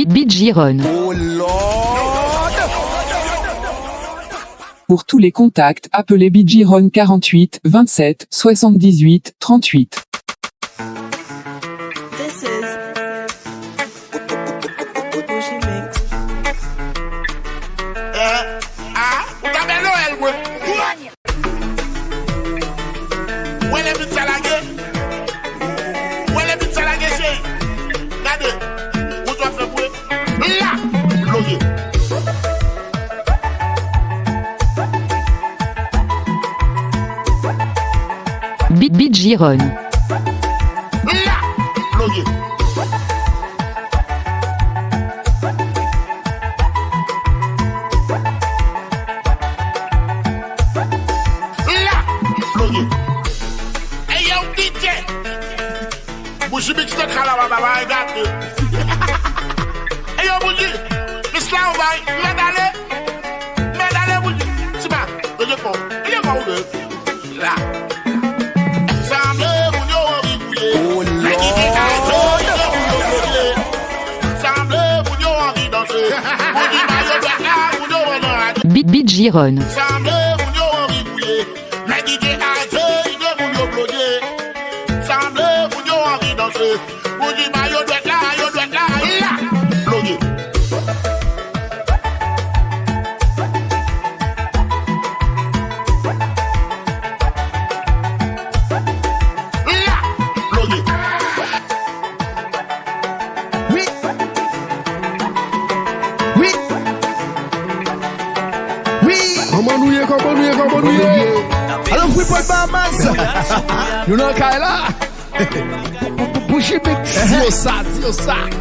Beat Giron. Oh Lord! Pour tous les contacts, appelez Bidjiron 48 27 78 38. This is Bougie Mix. Beat Giron. Hey yo, DJ! Bougie Mix the color, baba, I got you. Hey yo, Bougie! Miss Lau, bye. Medale! Medale, Bougie! C'est pas, il est bon, là. Oh Lord! Beat Giron. Comment nous alors, vous pouvez pas masse. Nous n'en qu'à là. Bougie Mix. Dis ça.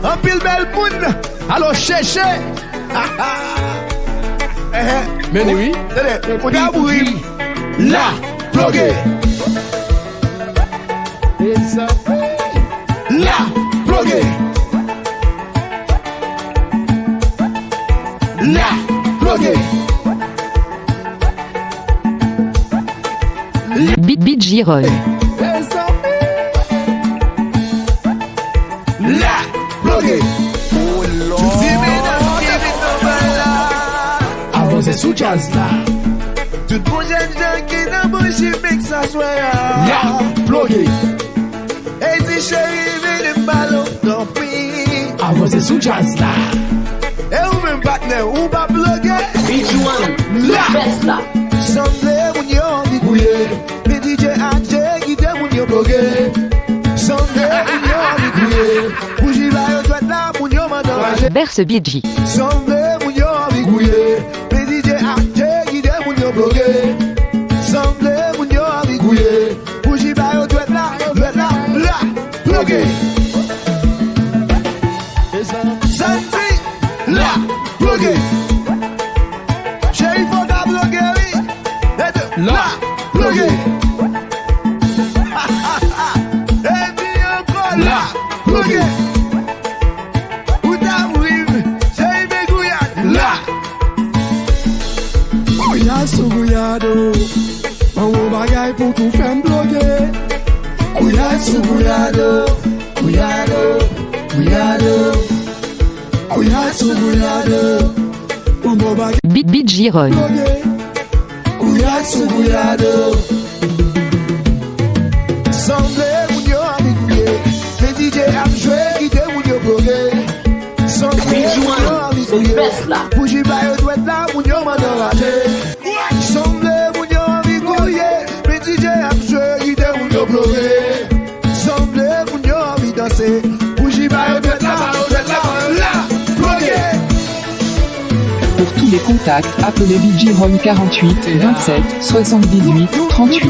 Un pile belle moune. Alors, cherchez. Mais oui. On a bruit. Là, plugué. Là, plugué. Là, plugué. Beat Giron. Là, plugué. Oh Lord! Avancez sous jazz là. Tout bon jeune qui n'a Bougie Mix à soi. Là, plugué. Et si chérie, venez me ballon, tant pis. Avancez sous jazz là. Et ou même partenaire, ou pas blogué. Là, Semblez mon yon di gouye. Mais DJ AJ qui te mon yon blogué. Semblez mon yon di gouye. Bougie va yon doit là, mon yon m'a enragé. Berce Bidji. Semblez mon yon di gouye. Mais DJ AJ qui te mon yon blogué. Semblez mon yon di gouye. Bougie va yon doit là, blogué. Santi, là, blogué. Chérie, faut ta blogué, oui. là, Blogué. Et puis encore là, blogué. Où t'as brive, j'ai mes gouillades là. Gouillade sous gouillado. Un gros bagaille pour tout faire bloguer. Gouillade sous gouillado. Gouillade sous gouillado. Un gros bagaille Beat Giron. bloguer. Gouillade sous gouillado. Semblez mon yo habitué. Les DJ a joué, qui te mon yo blogué. Semblez mon yo habitué. Bougie ba yo doit là, mon yo m'a enragé. Semblez mon yo habitué. Les DJ a joué, qui te mon yo blogué. Semblez mon yo habitué. Bougie ba yo doit là, blogué. Pour tous les contacts, appelez Bidjiron 48 27 78 38.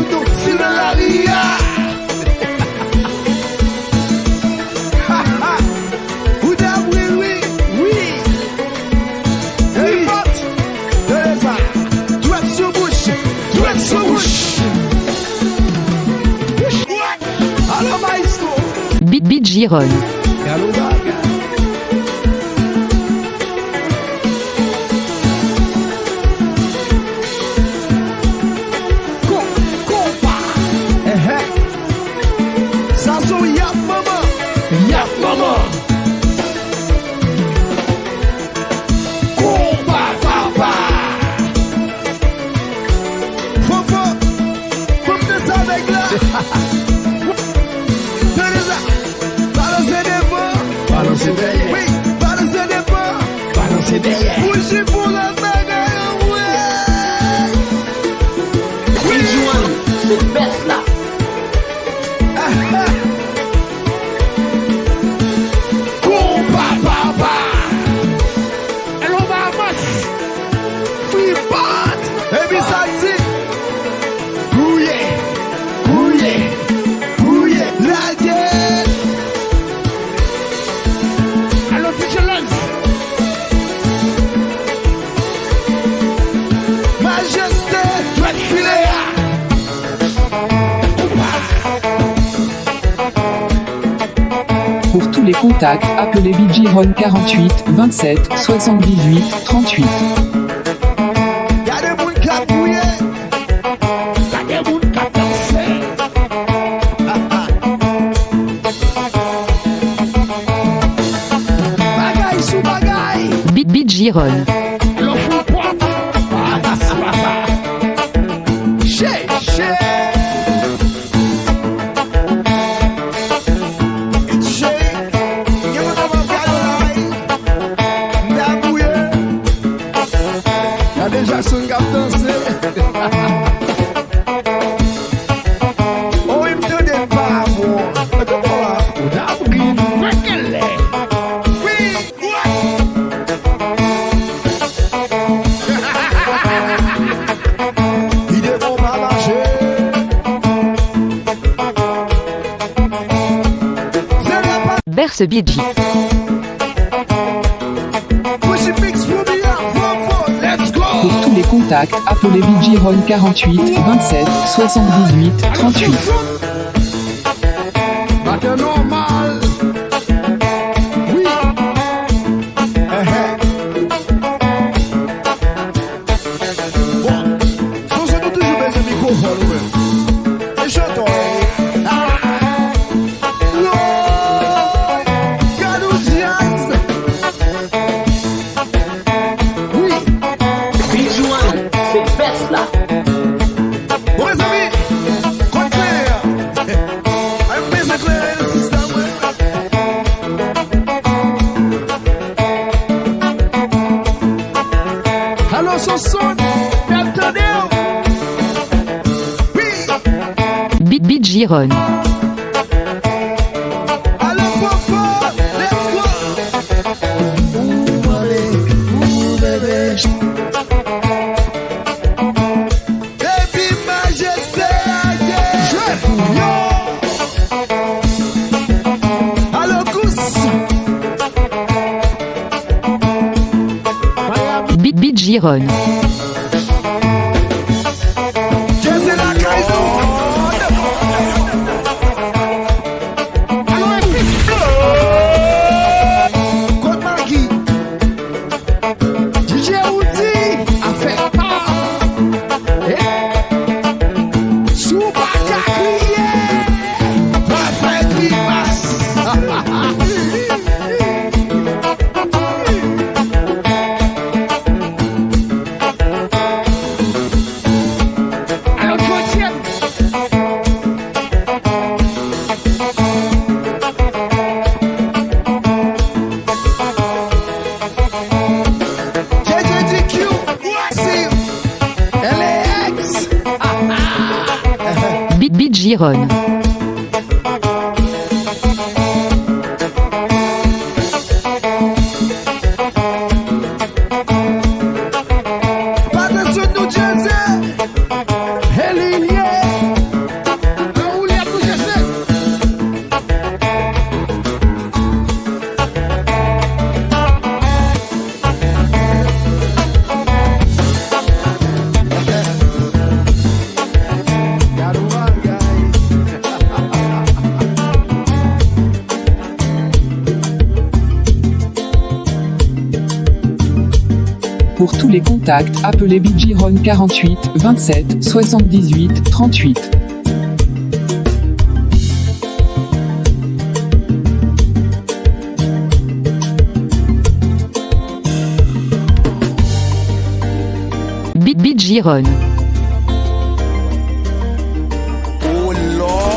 Beat Giron. contacts, appelez BG-RON 48 27 78 38. Gade moun ka pouye, gade moun ka danse. Bagay sou bagay, BG-RON. lo fou pop. Che, che. It's shake. Ye moun ta man gado la yi. Mda pouye. Gade Jackson kap danse. Oh, im te de pa moun. Eto pou la. Ou da bri, makele. Oui. Ide moun pa mache. Se la pa Berce BG. push it mix for me up. Let's go. Pour tous les contacts, appelez BG-RON 48 27 78 38. Bate normal. Oui. Bon, sou se nou toujou beze mikrofon ou men. E chanton. Gado jazz. Oui. Bijouen, c'est le best là. Bon, mes amis, kon clair. Ay beze clair le système. Allo son son. Attendez. Oui. BG-RON. Allô, papa, let's go. Ouh, allez, ouh, bébé. Baby majesté, again. Je yo. Allô, Gousse. BG-RON. Jazz et la Kaizo. Allô, Epis. Côte Magui. DJ Outi. Affaire pas. Soubaka crié. Parfait grimace. Alors, troisième. JJDQ. See LAX. BG-RON. Patterson, New Jersey. Helinie. Nan ou li ap nou jese? Gado bagay. Pour tous les contacts, appelez BG-RON 48 27 78 38. BG-RON. Oh Lord.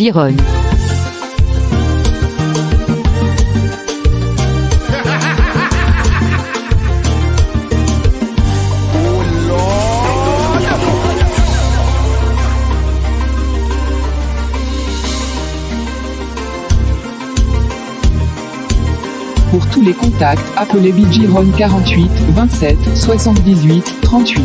Gironne. Pour tous les contacts, appelez BidGiron 48 27 78 38.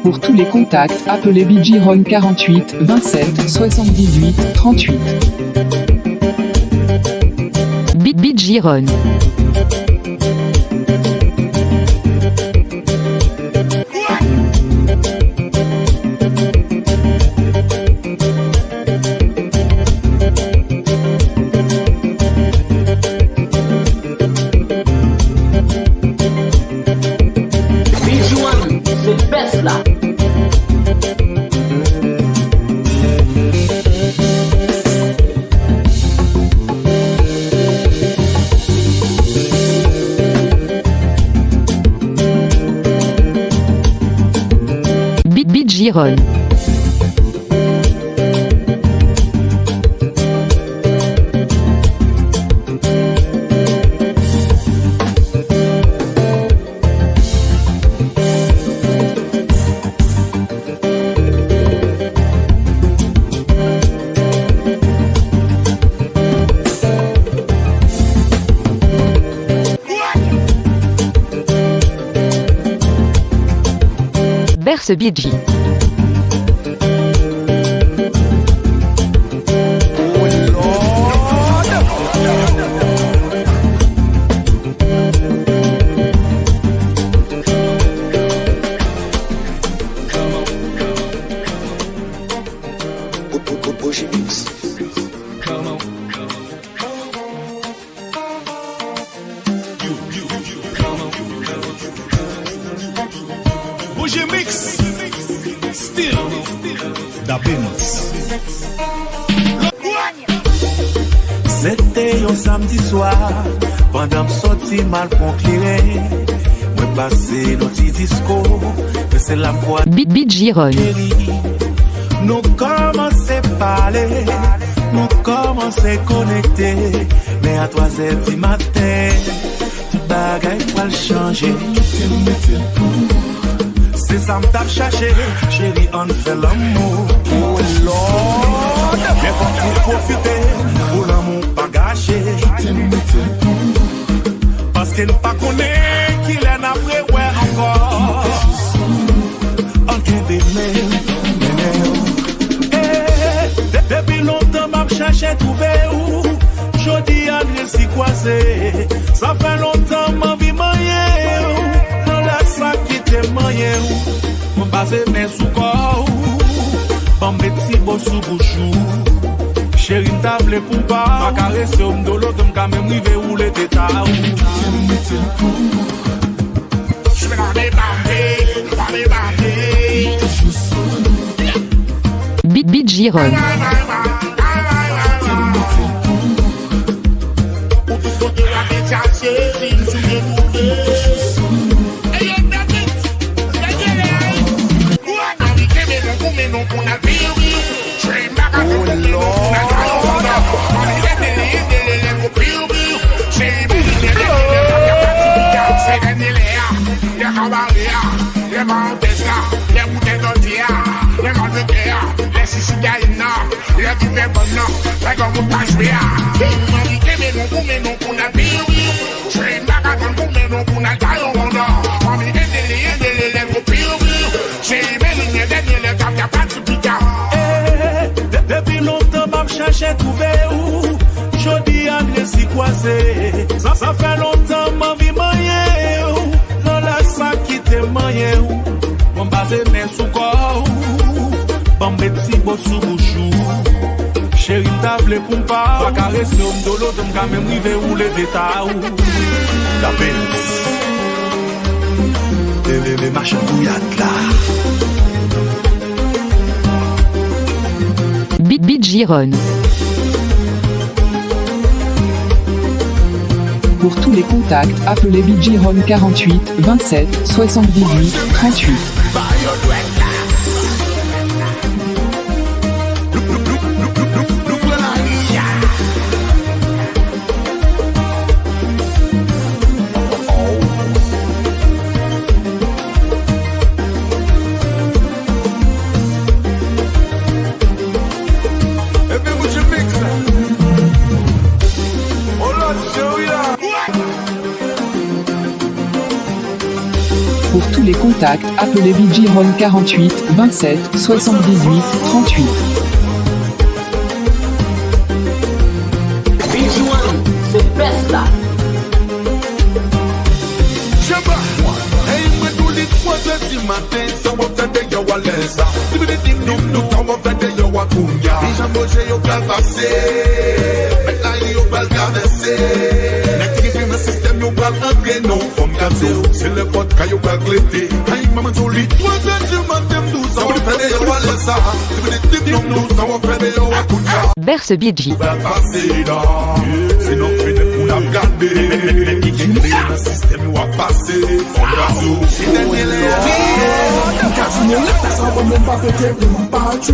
Pour tous les contacts, appelez BidGiron 48 27 78 38. BidGiron. Bijouen, c'est le best là. BidGiron. Berce Bidji. Bougie Mix, still, da Benz. C'était un samedi soir, pendant que sorti mal pour clairer. Moi passé dans petit disco, mais c'est la voix BidGiron. nous commençons à parler, nous commençons à connecter. Mais à 3h du matin, tout bagaille va le changer. C'est ça me tape chercher, chérie, on fait l'amour. Oh Lord, mais faut profiter, pour l'amour pas gâché. Parce qu'il pas connaît qu'il est après, ouais, encore. Ok, bébé, depuis longtemps, m'a cherché trouver où. Jodi à si croisé, ça fait longtemps, m'a vie moyen. Dans la sac qui te moyen. Mon basé mes sous corps, bon petit beau sous bouchou. Chérie table pour pas, ma caresse au m'dolo comme quand même rivé ou les tétas. Je vais la débander. BidGiron. Depuis longtemps, m'a cherché trouver où. Jodi à si croisé, ça fait longtemps, m'a vie moyen. Dans la sac qui te moyen. Mon croiser mes sous corps. Bon petit beau sous bouchou. Chérie table pour pas. Pas caresser au dolo, donc quand même rive ou les détails. La Benz. Les machins bouillantes là. Beat Giron. Pour tous les contacts, appelez Bijiron 48 27 78 38. Pour tous les contacts, appelez Bijiron 48 27 78 38. BG1, c'est best là. C'est le pote qui a glété. Aïe, maman, solide. Toi, je m'attends tout ça. On fait des yoas, ça. Tu veux des types, non, nous, ça, on fait des yoas, kounya. Berce Bidji. C'est nos filles pour la garder. Le système nous a passé. On va tout. C'est Daniel et Casino, ça va même pas péter pour mon patrie.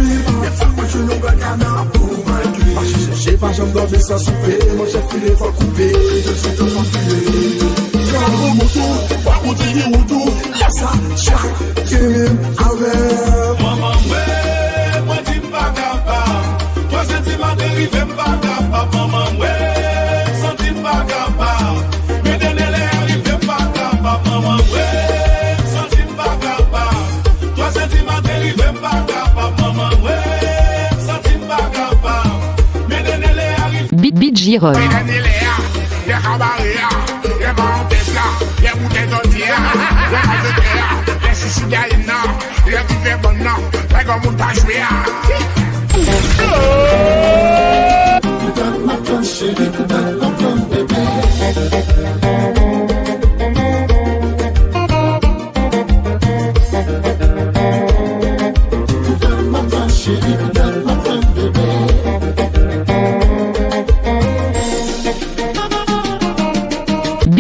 Moi, je n'ai pas qu'un an pour m'accueillir. J'ai pas jamais dormi sans souper. Moi, j'ai filé, faut couper. Je suis tout enfilé. Mon moto, pas continuer autour. Laisse ça, chaque game avec. Maman, ouais, moi, dis pas capable. Toi, sentiment dérivé, pas capable. Maman, ouais, senti pas capable. Mais donner les arrivés, pas capable. Maman, ouais, senti pas capable. Toi, sentiment dérivé, pas capable. Maman, ouais, senti pas capable. Mais donner les arrivés. Beat Giron.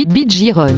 Beat Giron.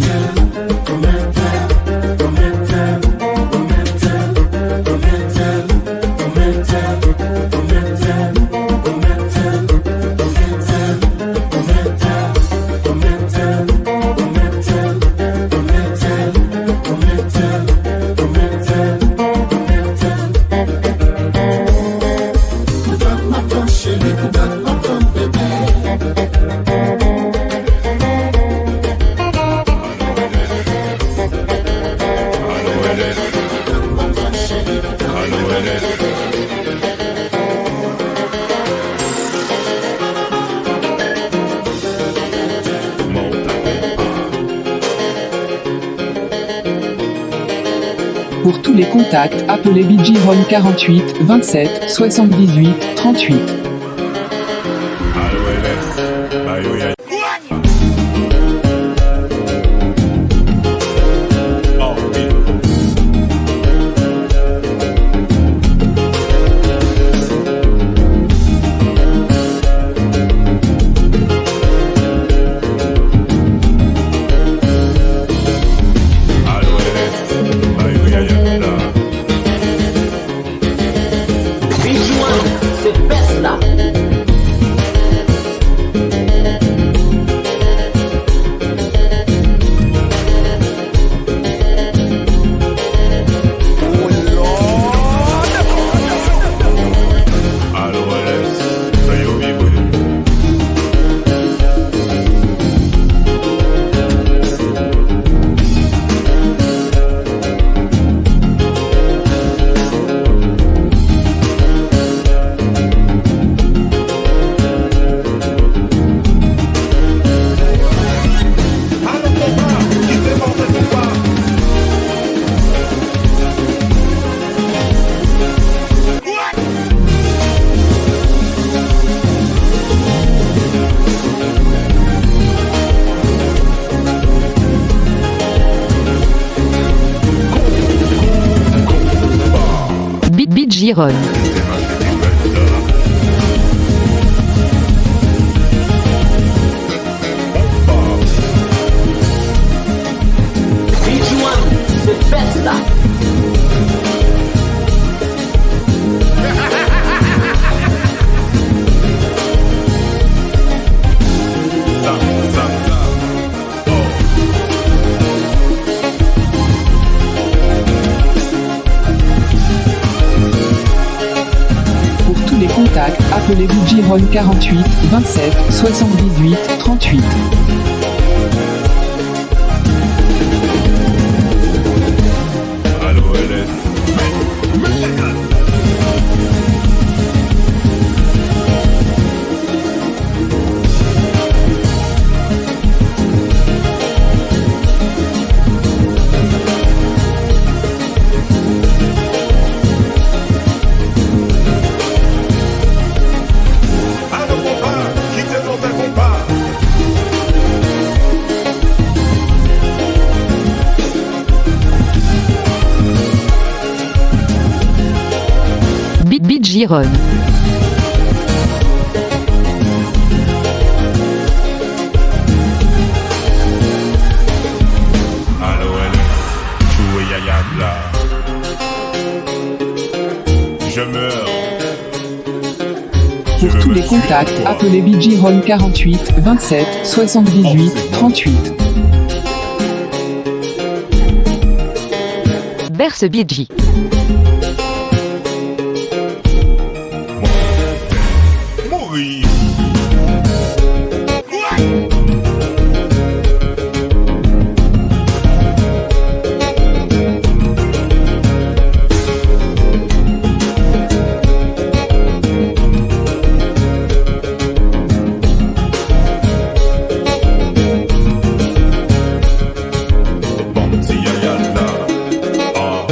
Pour tous les contacts, appelez Bijiron 48 27 78 38. BG1, c'est best là. Bidjiron. Bidjiron, c'est best là. Pour tous les contacts, appelez Bidjiron 48 27 78 38. Allô, LS. Allô, compas, quittez ton compas. Bidjiron. Allô, LS. Choué Yaya là. Je meurs. Tu Pour veux tous me les tuer, contacts, toi. appelez Bidjiron 48 27 78 38. Berce Bidji. Mourir. Bon petit Yaya là. Ah.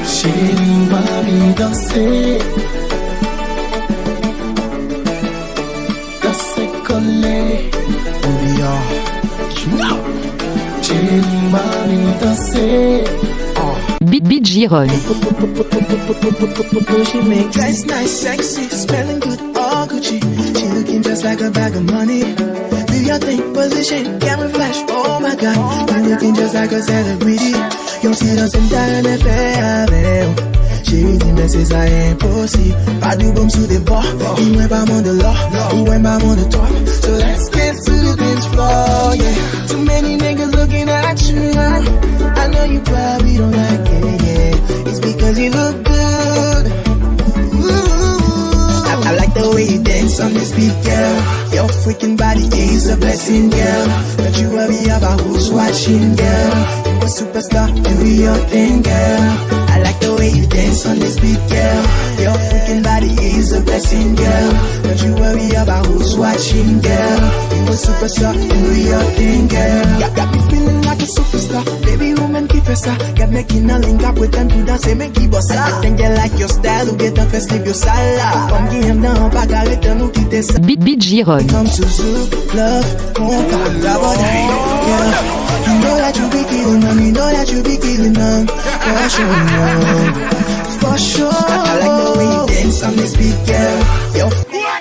Chérie, ma vie danser. Danser collé. Chérie, ma vie danser. Bidjiron. She make dress nice, sexy, smelling good, all Gucci. She looking just like a bag of money. Do your thing, position, camera flash, oh my god. You looking just like a celebrity. Yon silence and down and fair. Chérie, dis-moi c'est ça impossible. Pas du boom sous des bords. Dis-moi pas mon de l'or, ou même pas mon de toi. So let's get to the dance floor, yeah. Too many niggas looking at you. I know you probably don't like it, yeah. It's because you look good. Ooh. I like the way you dance on this beat, girl. Your freaking body is a blessing, girl. Don't you worry about who's watching, girl. You a superstar, do your thing, girl. I like the way you dance on this beat, girl. Your freaking body is a blessing, girl. Don't you worry about who's watching, girl. You a superstar, do your thing, girl. Got me feeling like a superstar. Baby woman, keep us up. Got making a link up with them to dance and make it boss. I think you like your style, ou get a fest, leave your sala. Comme game down, pas carré, t'en nous quitter ça. Bidjiron. Come to Zouk, love, compa, yeah. You know that you be killing them, you know that you be killing them. For sure, for sure. I like the way you dance on this beat, girl. Your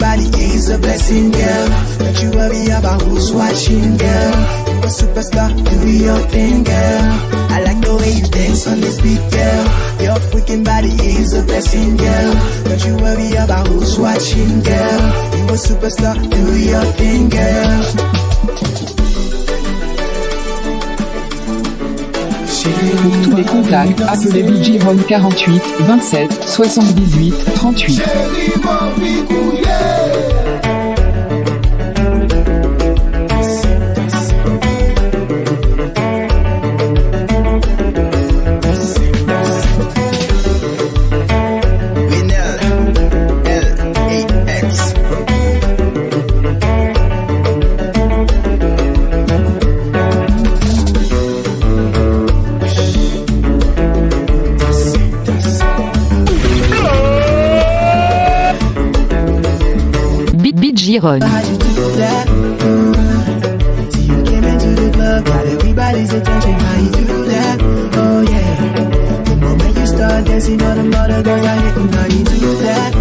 body is a blessing, girl. Don't you worry about who's watching, girl. You a superstar, do your thing, girl. I like the way you dance on this beat, girl. Your freaking body is a blessing, girl. Don't you worry about who's watching, girl. You a superstar, do your thing, girl. Pour tous les contacts, appelez Bidjiron 48 27 78 38. Giron. How'd you do that? Till you came into the club, got everybody's attention. How you do that? Oh yeah. The moment you start dancing, all the other girls are hitting. How you do that?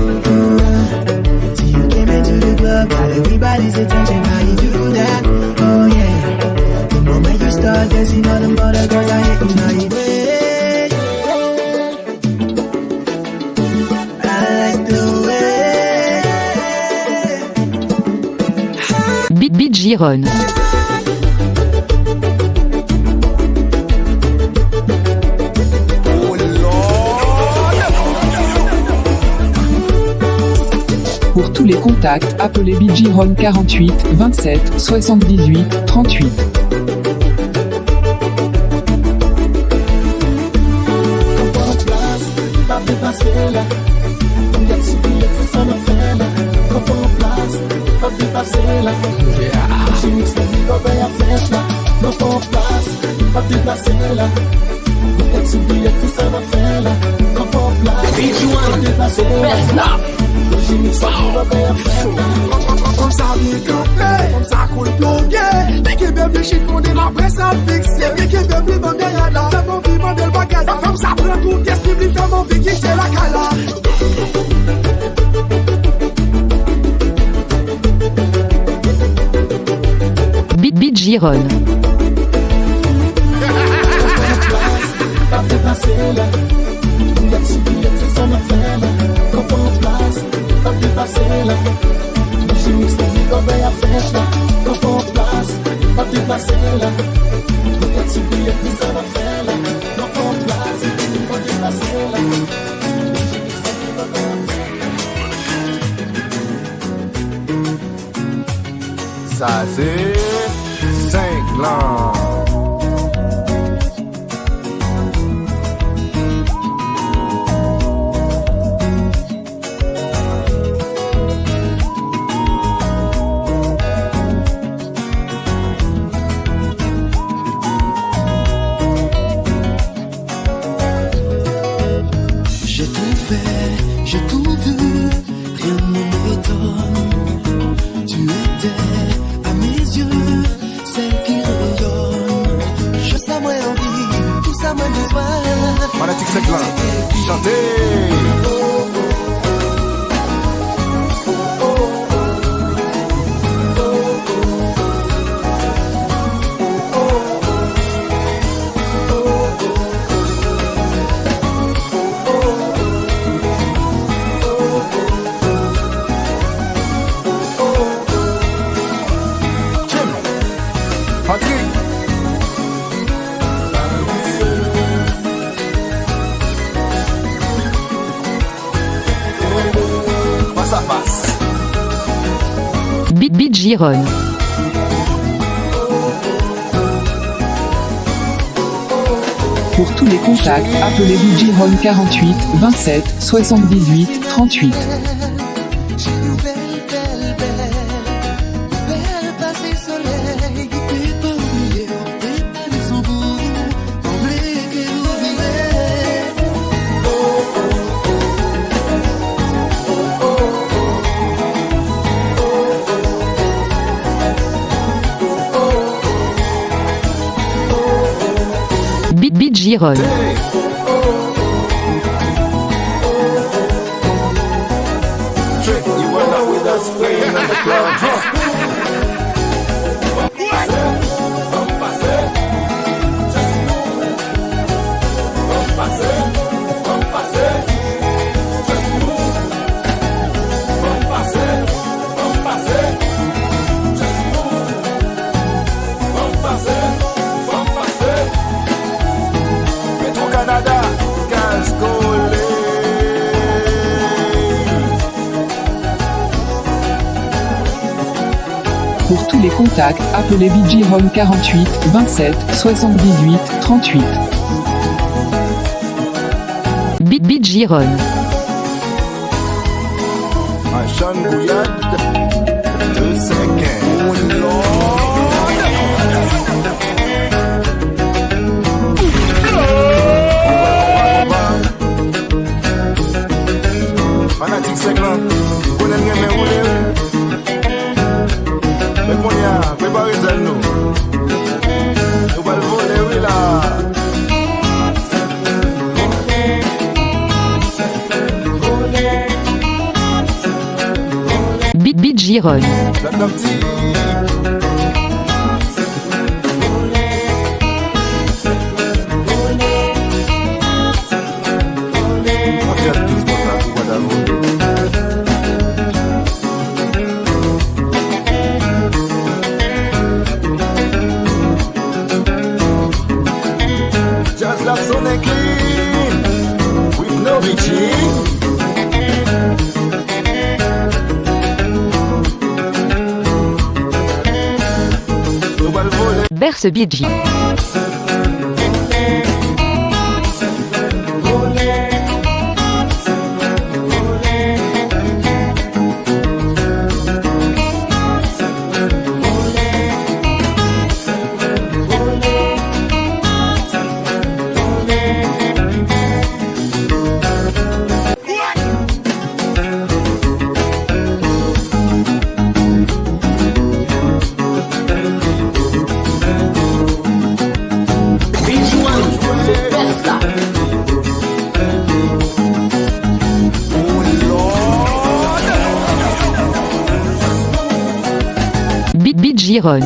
Till you came into the club, got everybody's attention. How you do that? Oh yeah. The moment you start dancing, all the other girls are hitting. How you do that? I like the way. Beat Giron. Pour tous les contacts, appelez BGRON 48 27 78 38. Comme ça bien campé, comme ça coule plongé. Dès que bébé chiffon de la presse à fixer. Dès que bébé m'en derrière là, c'est mon vivant de le bagage. Comme ça prend tout, qu'est-ce que lui fait mon vie qui c'est la cala. Beat Giron. Ça c'est 5 langues. J'ai tout fait, j'ai tout vu, rien ne m'étonne. Tu étais à mes yeux, celle qui rayonne. Je sais moi envie, tout ça moi besoin. Fanatique 5 langues. Chantez. Patrick. Face à face. Beat Giron. Pour tous les contacts, appelez BGRON 48 27 78 38. J'ai une belle passé soleil. T'es pas oublié, t'es pas mis sans vous. Oubliez que vous vivez. Beat Giron. Trick, you were not with us playing on the club. Canada, Cascolé. Pour tous les contacts, appelez BGRON 48 27 78 38. Beat Giron. Sean Gouillard, 2 seconds. Oh Lord. Fanatique 5 langues. Vous n'aimez pas Giron. Just love so clean, with no reaching. Berce BG. Beat Giron.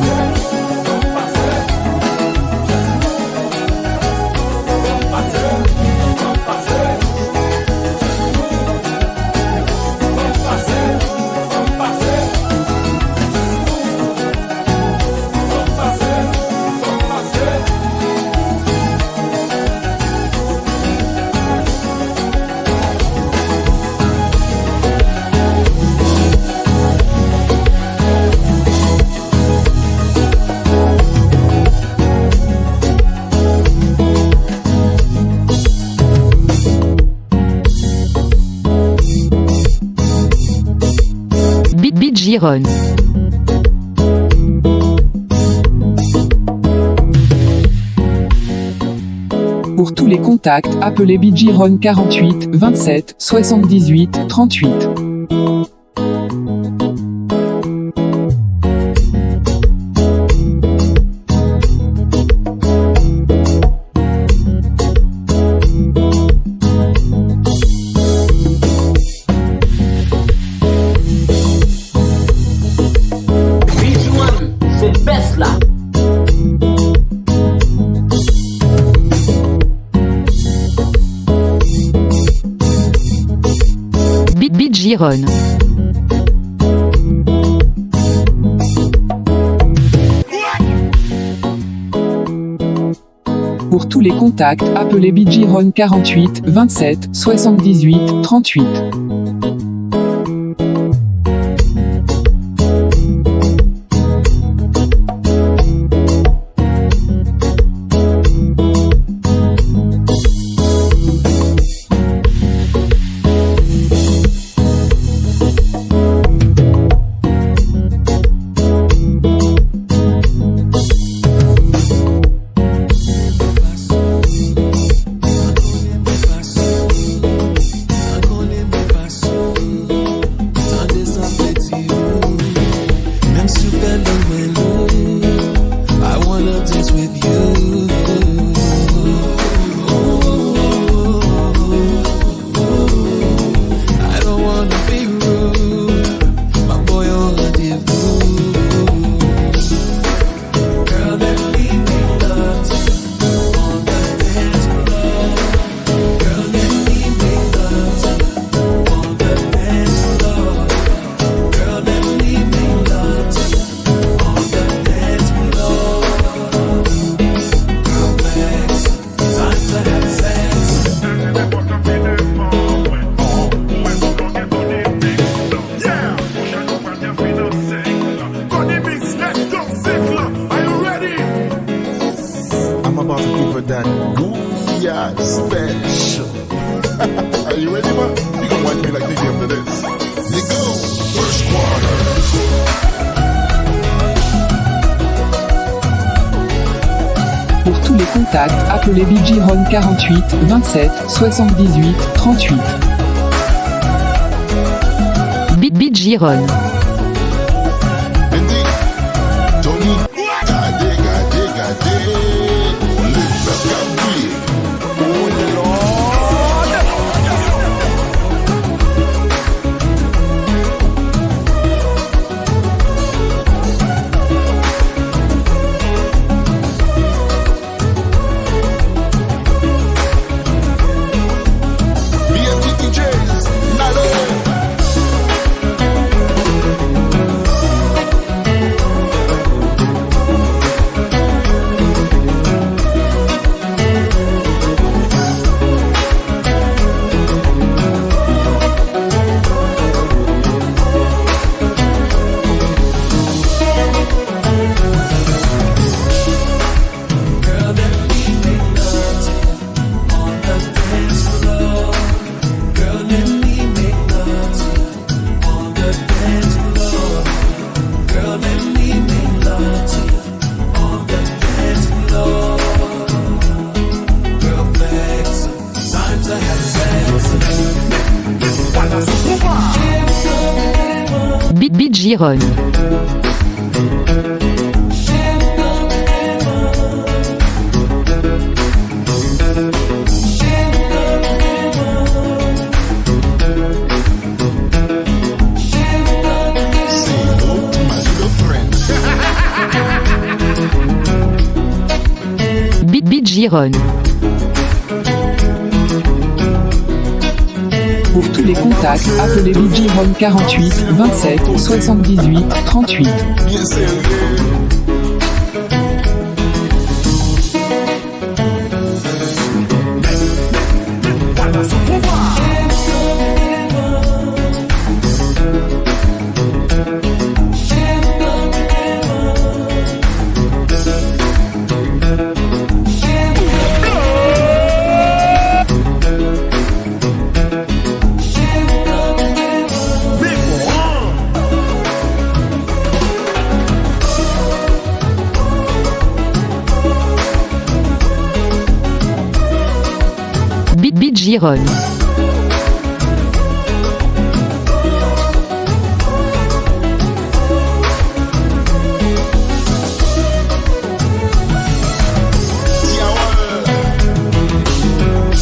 Beat Giron. Pour tous les contacts, appelez Bijiron 48 27 78 38. C'est le best là. Beat Giron. Pour tous les contacts, appelez Bijiron 48 27 78 38. that weird special. Are you ready, man? You gonna watch me like DJ after this. You go. First quarter. Pour tous les contacts, appelez Bijiron 48 27 78 38. Bijiron. Indeed. Tony. Gade, gade, gade. Live up your way. Oh, Lord. Giron. Giron. Pour tous les contacts, appelez BGRON 48 27 78 38. Giron.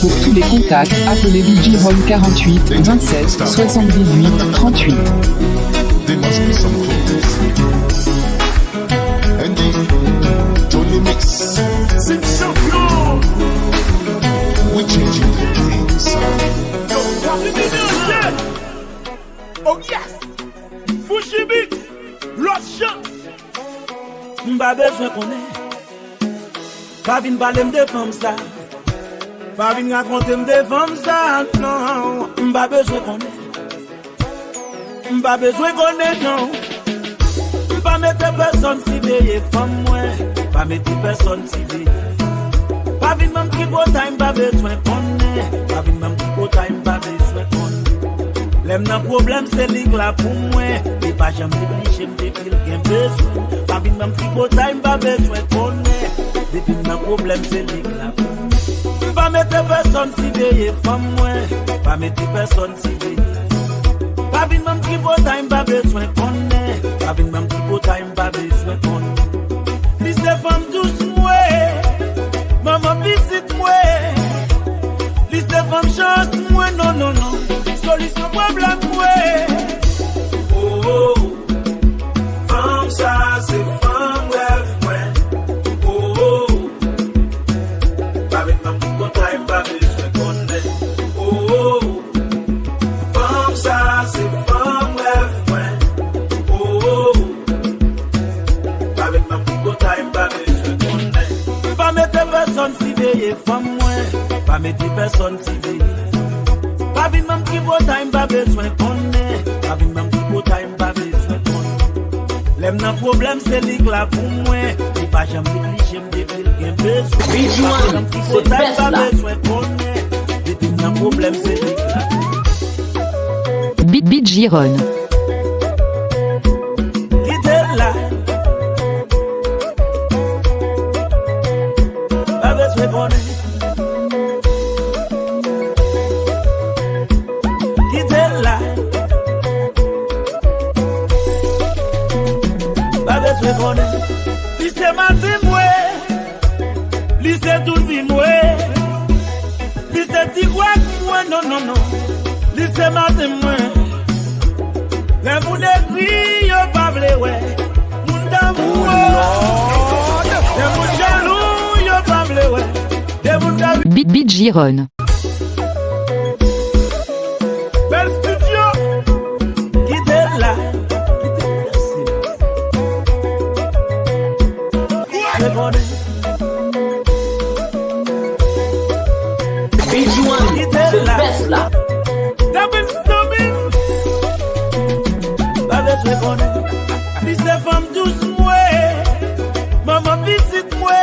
Pour tous les contacts, appelez BGRON 48 27 78 38. There must be some focus. And the Johnny Mix. We're changing the things. Oh yes! Fushibit! L'autre chant! M'ba besoin qu'on est. Pas vin parler de femmes ça. Pas vin raconter de femmes ça. Non. M'ba besoin qu'on est. M'ba besoin qu'on est, non. M'ba mettre personne si veille femme moi. Pas mettre personne si veille. Pas vin même qui beau time, pas besoin qu'on est. Pas vin même qui beau time, pas besoin qu'on est. L'aime nan problème c'est lig là pour moi. Et pas jamais obligé me dire qu'il besoin. Pas vin même qui beau time, pas besoin qu'on est. Depuis nan problème c'est lig là pour moi. Pas mettre personne si veille femme moi. Pas mettre personne si veille. Pas vin même qui beau time, pas besoin qu'on est. Pas vin même qui beau time, pas besoin qu'on est. Liste femme douce moi. Maman visite moi. Liste femme chance moi. Non, non, non. Solution problème moi. Oh, oh. Femme ça c'est femme rêve moi. Oh, oh. Pas avec ma pour time, pas besoin qu'on est. Oh, oh. Femme ça c'est femme rêve moi. Oh, oh. Pas avec ma pour time, pas besoin qu'on est. Pas mettre personne si veille femme moi. Pas mettre personne si veille. Pas vin même qui beau time, pas besoin qu'on est. Pas vin même qui beau time, pas besoin qu'on est. L'aime nan problème c'est lig là pour moi. Et pas jamais obligé me dire qu'il besoin. Pas même qui beau time, pas besoin qu'on est. Depuis nan problème c'est lig là. Giron. Qui t'est là? Pas besoin qu'on est. Lycée matin moi, lycée tout vie moi, lycée tigouac moi, non non non, lycée matin moi, les moun écrit yo pas vle ouais, moun d'amour, les moun jaloux yo pas vle ouais, les moun d'amour. Giron. Bel studio, qui t'est là? Bijuan, c'est le best là. Double stomach. Pas besoin qu'on est. Liste femme douce moi. Maman visite moi.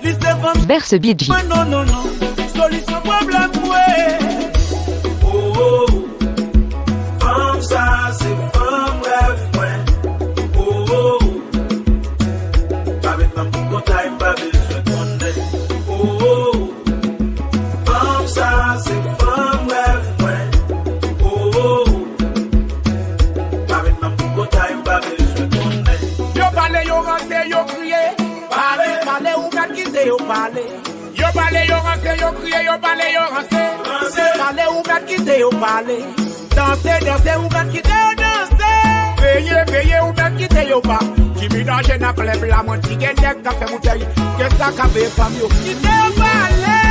Liste femme. Berce Bidji. Non non non. Solution problème moi. Oh oh. Femme ça c'est femme rêve moi. Oh oh. Pas avec ma pour time, pas besoin qu'on est. Oh oh. Femme ça c'est femme rêve moi. Oh oh. Pas avec parler. Yo parler, yo rancé, yo crier, yo parler, yo rancé. Parler ou mettre quitter, yo parler. Danser, danser ou mettre quitter, yo danser. Payer, payer ou mettre quitter, yo pas. Qui mélange n'a pas les la montre, qui gagne n'a fait bouteille. Qu'est-ce que ça fait femme yo? Quitter, yo parler.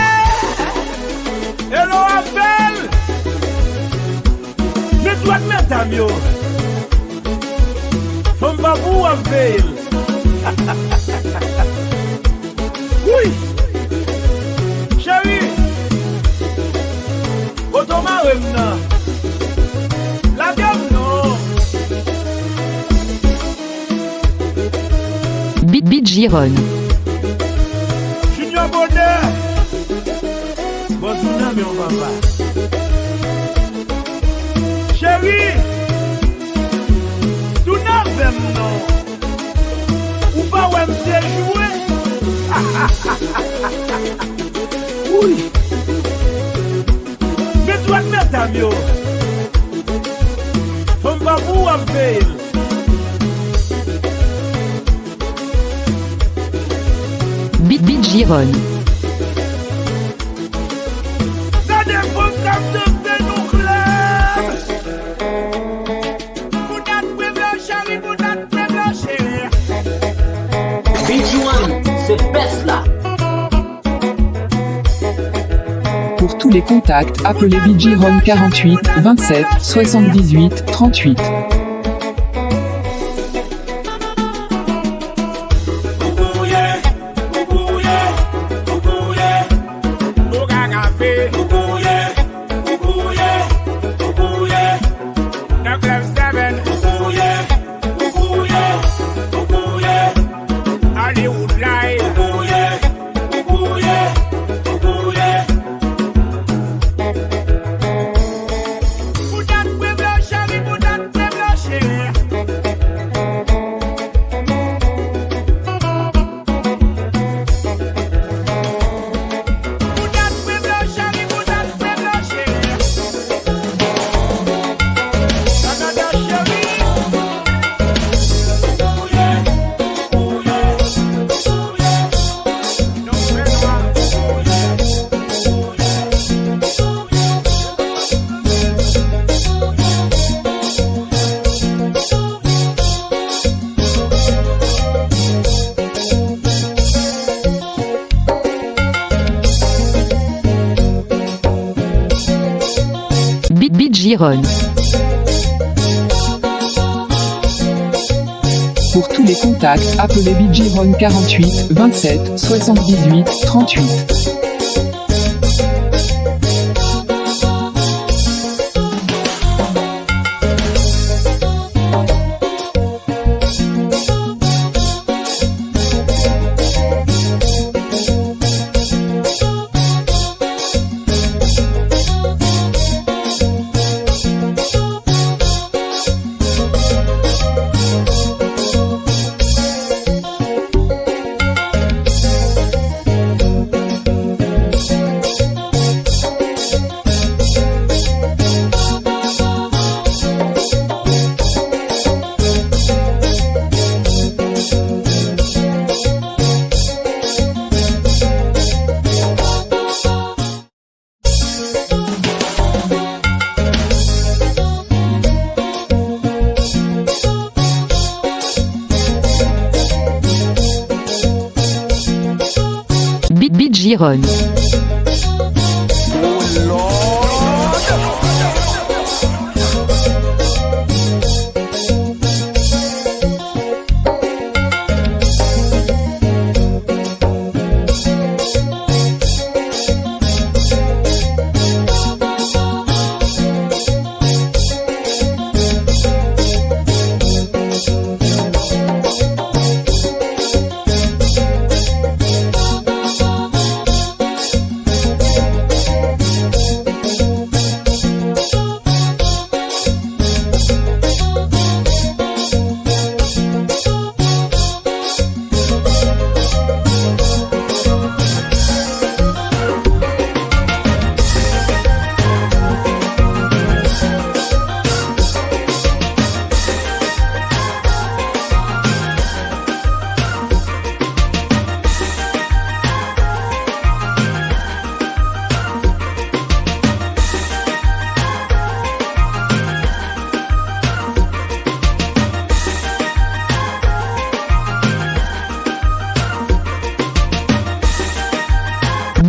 Hello, Abel. Mais toi, mesdames, yo. Femme pas vous, Abel. Oui. Chérie. Otoma Remna. La gamme, non. Beat Giron. Junior Bonheur. Bon, mais on va pas. Chérie, tout n'a pas non. Ou pas où elle s'est joué. Oui. Mais toi, mesdames, yo. Faut pas vous appeler. Beat Giron. Ça dépend comme de fait nous clair. Boudat blanche, chérie, boudat blanche, chérie. BG1, c'est best là. Pour tous les contacts, appelez BG-RON 48 27 78 38. Beat Giron. Pour tous les contacts, appelez BG-RON 48 27 78 38. Beat Giron.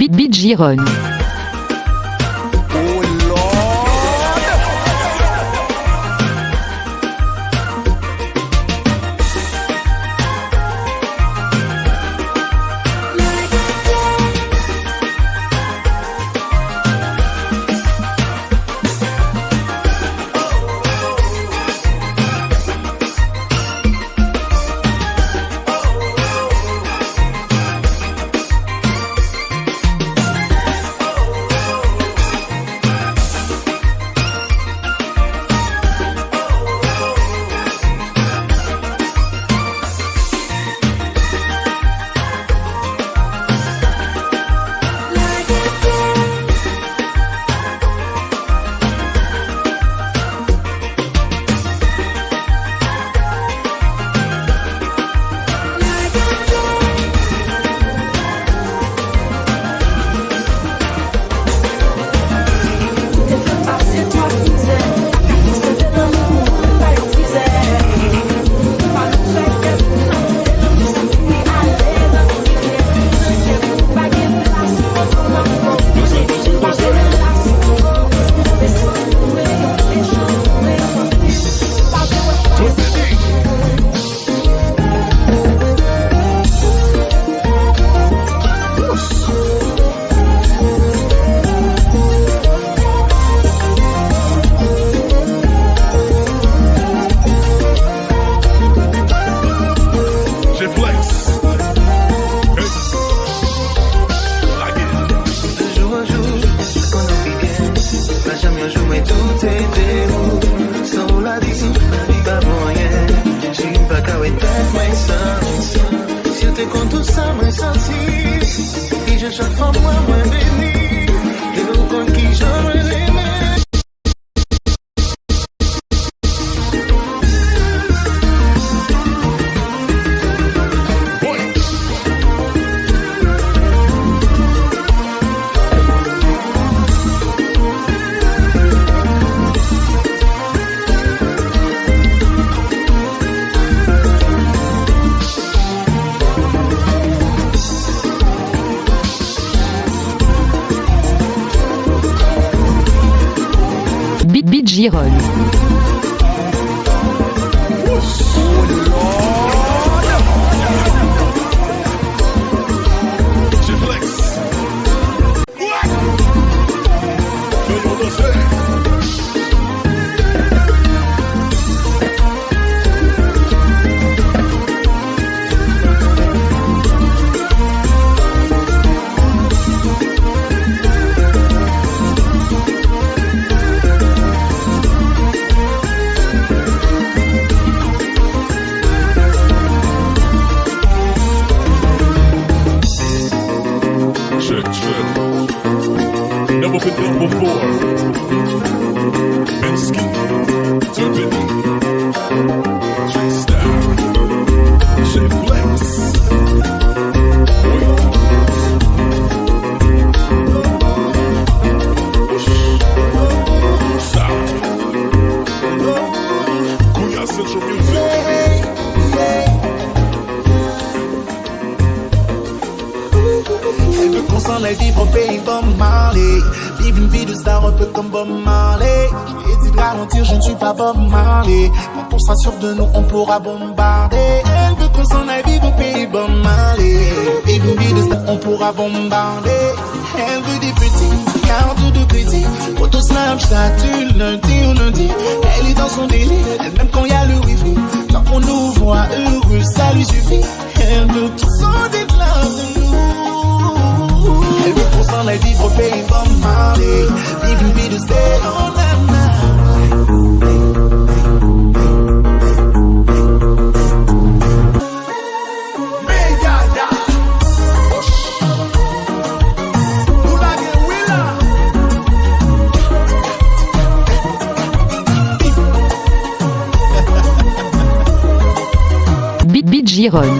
Beat Giron. Beat Giron. Never been done before. Bensky, Turbiddy, Trickstyle, J-Flex. Sound. Kuya Central Music. Elle veut qu'on s'en aille vivre au pays Bob Marley. Vivre une vie de star un peu comme Bob Marley. J'ai dit de ralentir, je ne suis pas Bob Marley. Quand on sera sûr de nous, on pourra bombarder. Elle veut qu'on s'en aille vivre au pays Bob Marley. Vivre une vie de star, on pourra bombarder. Elle veut des petits, cartes de crédit. Photo Snapchat du lundi au lundi. Elle est dans son délire, elle même quand il y a le wifi. Tant qu'on nous voit heureux, ça lui suffit. Elle veut qu'ils sont des clans de nous. Elle veut qu'on s'en aille vivre au pays Bob Marley. Vivre une vie de style en Beat Giron.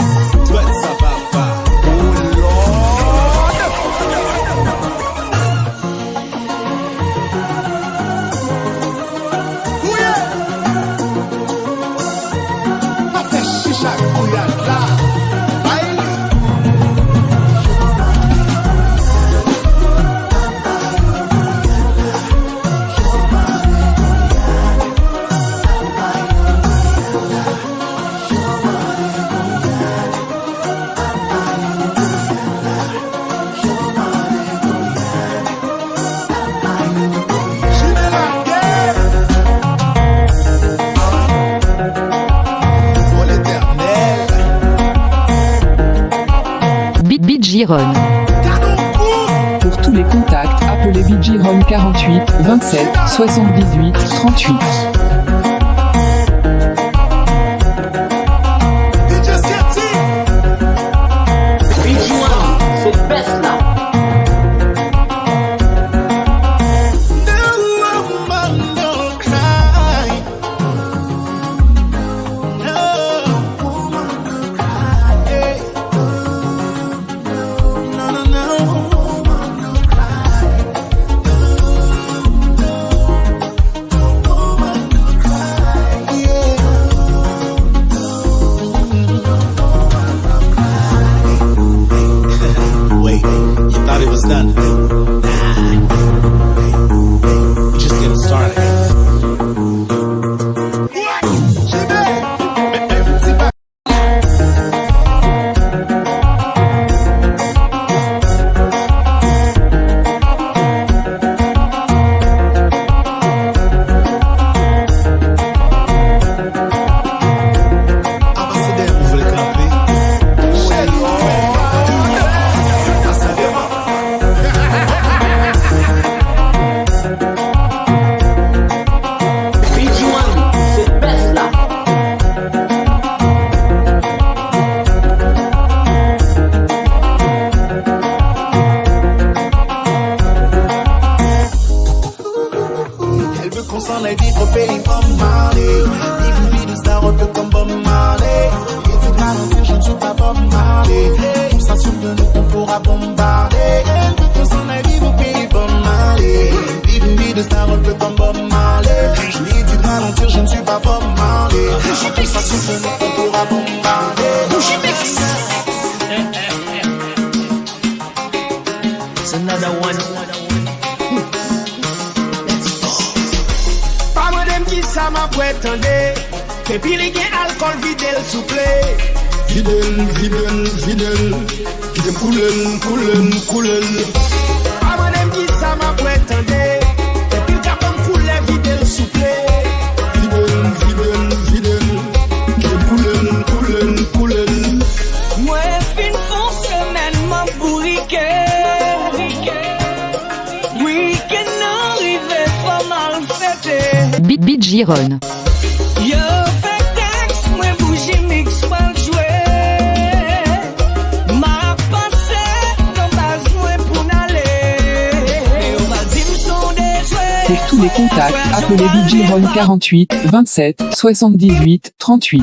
Gironne. Pour tous les contacts, appelez BG Ron 48 27 78 38. C'est le best là. Gironne. Pour tous les contacts, appelez BG Ron 48 27 78 38.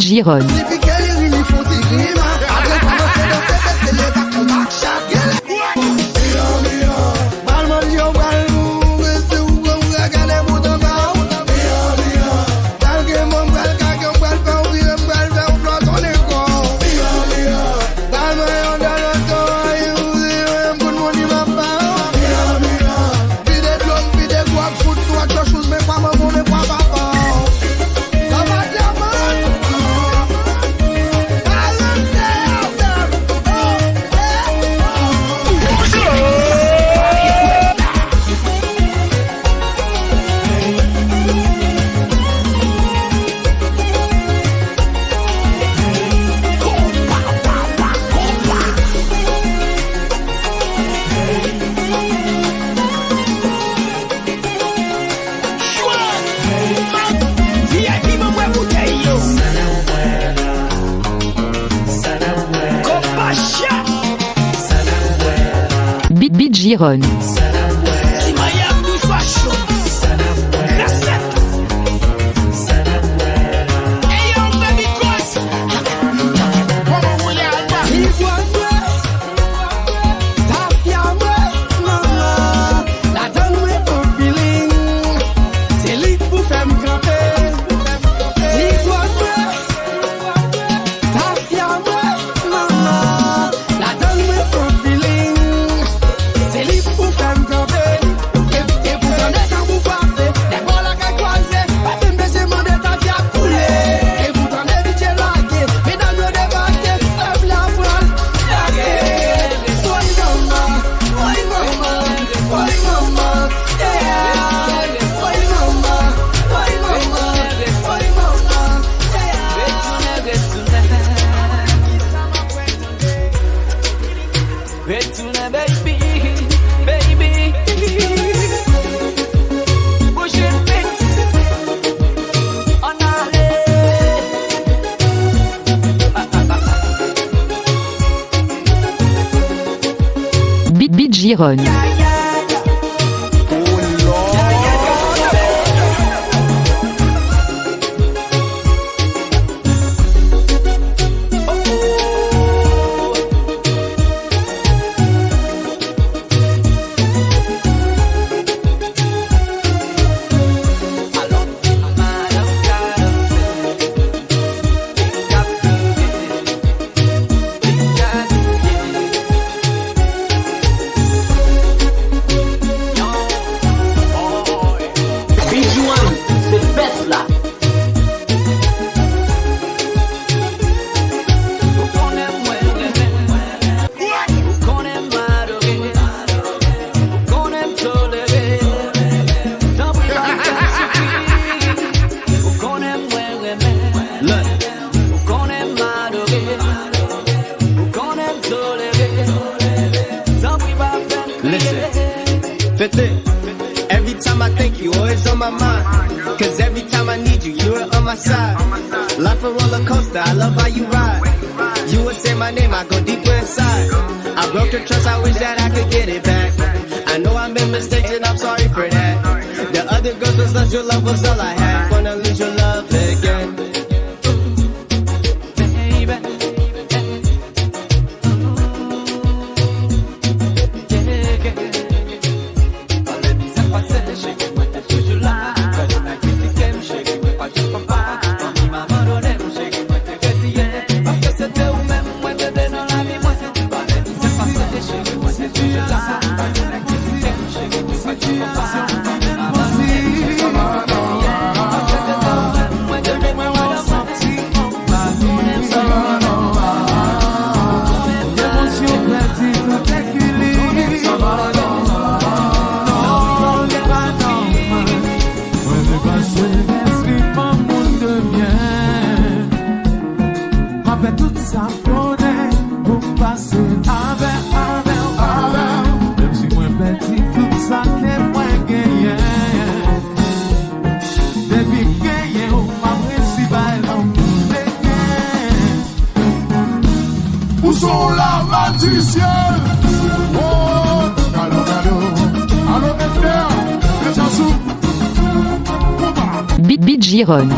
Gironne. Giron. Miami Fashion. Cassette. Hey yo, baby girls. Beat Giron. Every time I think you, always on my mind. Cause every time I need you, you're on my side. Life a roller coaster, I love how you ride. You would say my name, I go deeper inside. I broke your trust, I wish that I could get it back. I know I made mistakes and I'm sorry for that. The other girls was lost, your love was all I had. Wanna lose your love again. Beat Giron.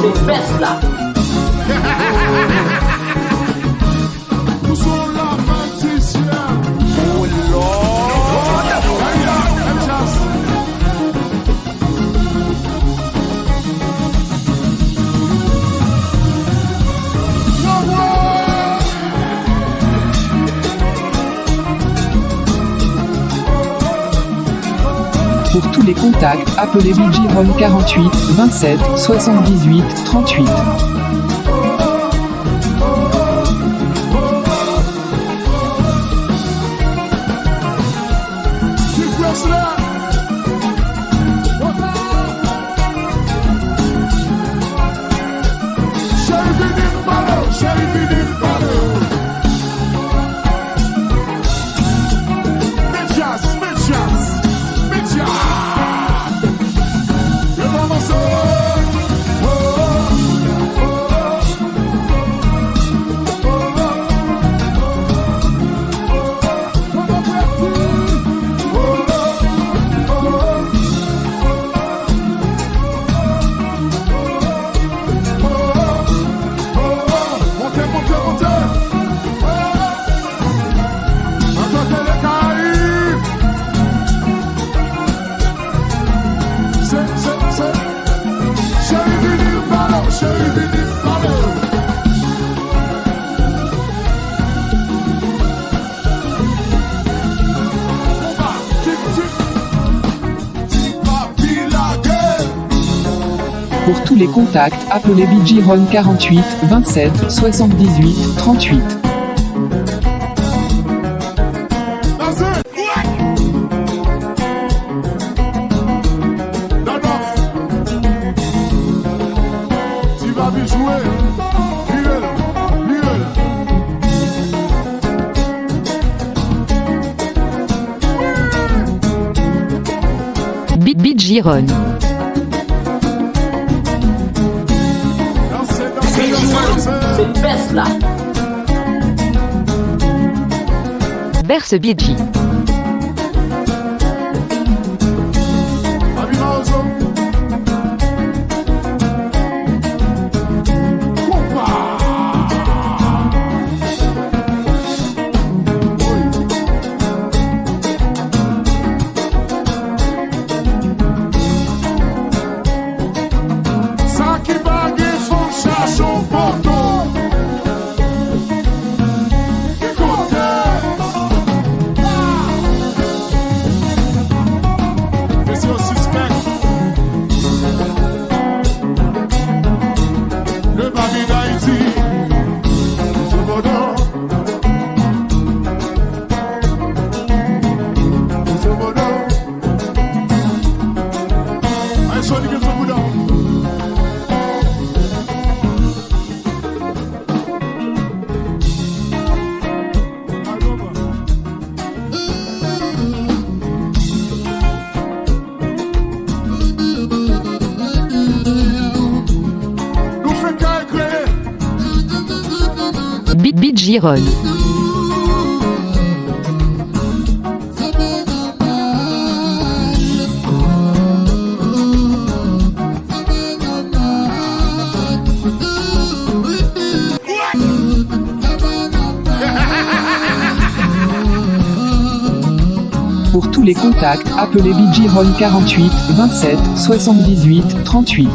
C'est best là. Pour tous les contacts, appelez Bijiron 48 27 78 38. Pour tous les contacts, appelez BG-RON 48 27 78 38. Tu vas bien jouer. BG-RON. C'est le best là. Berce BG. BG-RON. Pour tous les contacts, appelez BG-RON 48 27 78 38.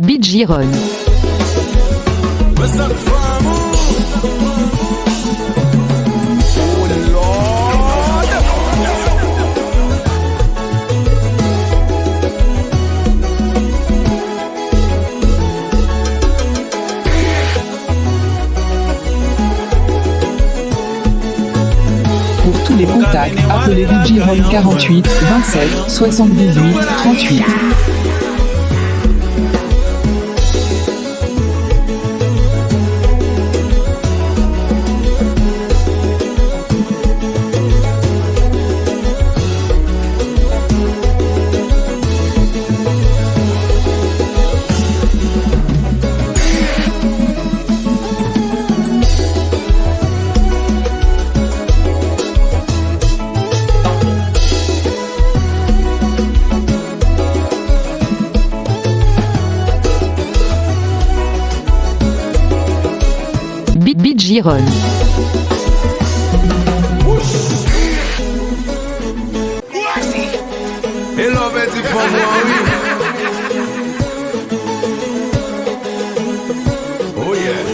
BG-RON. Pour tous les contacts, appelez BG-RON 48 27 78 38. BG-RON. Oh yeah.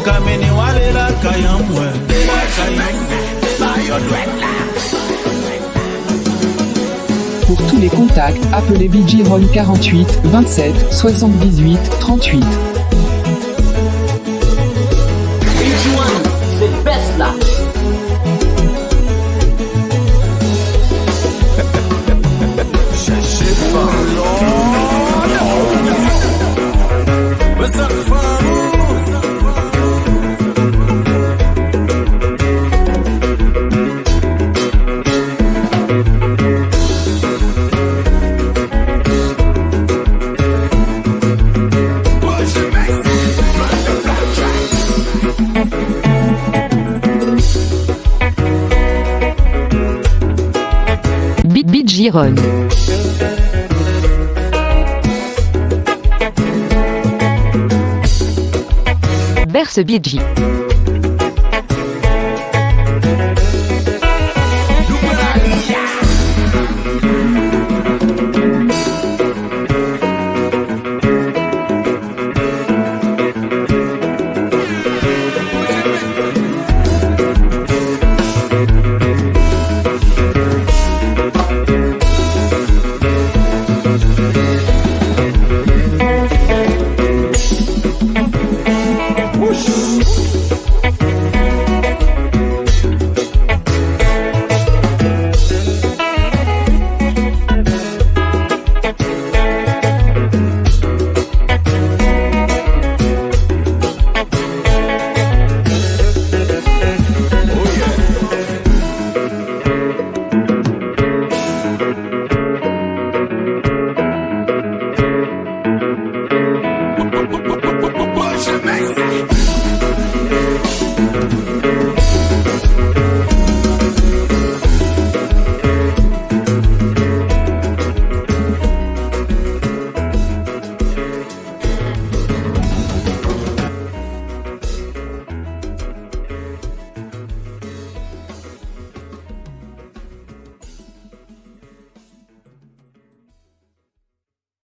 Kamene wale la kayamwe, la kayamwe, Pour tous les contacts, appelez BG-RON 48 27 78 38. BG-RON, c'est le best là. What's up, BG-RON. Berce BG.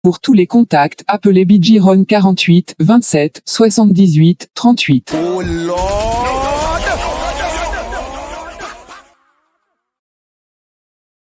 Pour tous les contacts, appelez BG-RON 48 27 78 38. Oh Lord.